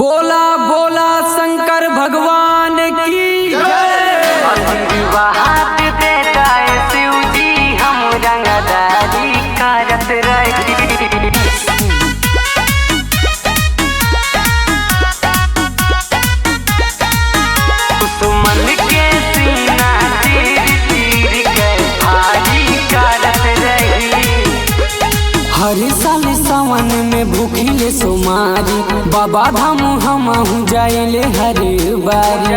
बोला बोला शंकर भगवान की जय। हाथ देता है शिव जी हम रंगदारी करत रही। दुश्मन के सीना चीर चीर के भारी करत रही। हर साल सावन में भूखिले सोमारी बाबा धाम हम जाइले हर बारी।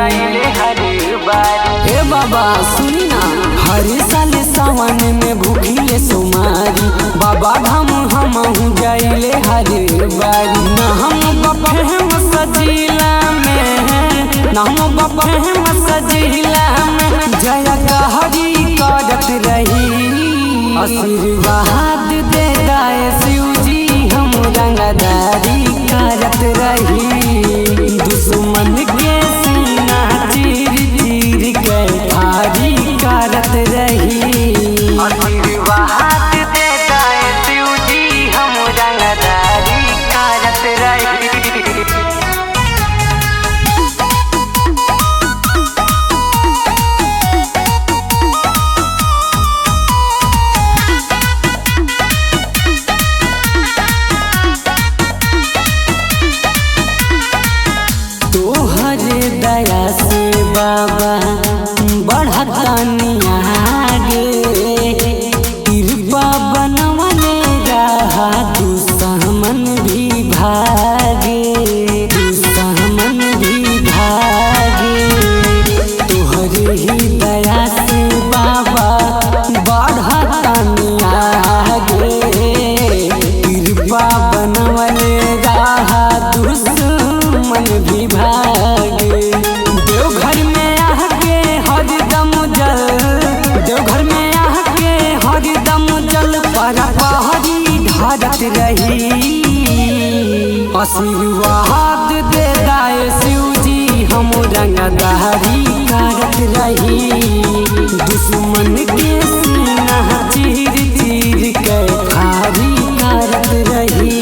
हे बाबा सुनी ना, हर साल सावन में भूखिले सोमारी बाबा धाम हम जाइले हर बारी। ना हम बपहम सजीला में, ना हम बपहम सजीला में जया कहरी करत रही। आशीर्वाद दे दाए शिव जी हम रंगदारी करत रही। दुश्मन के सीना चीर चीर के भारी करत रही। आशीर्वाद देता है शिव जी हम रंगदारी करत रही। दया से बाबा बढ़तानी आगे, कृपा बनवले रहा दुश्मन भी भागे, दुश्मन भी भागे। तोहरे ही दया से बाबा बढ़तानी आगे, कृपा बनवले रहा दुश्मन भी भागे। देवघर में आके हरदम जल, देवघर में आके हरदम जल पर पहरी ढारत रही। आशीर्वाद दे दाए शिव जी हम रंगदारी करत रही। दुश्मन के सीना चीर चीर के भारी करत रही।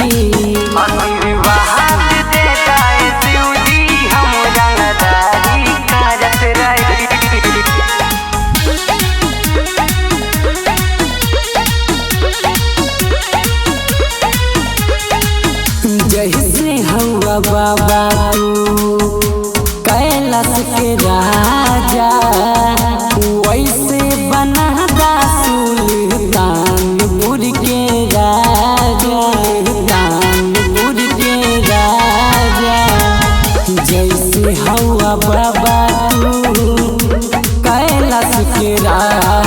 आशीर्वाद देता है शिव जी हम रंगदारी करत रही। जैसे हवा बाबा तू कैलाश के राजा, वैसे बना दा सुल्तानपुर के राजा, सुल्तानपुर के राजा। जैसे हवा बाबा तू कैलाश के राजा,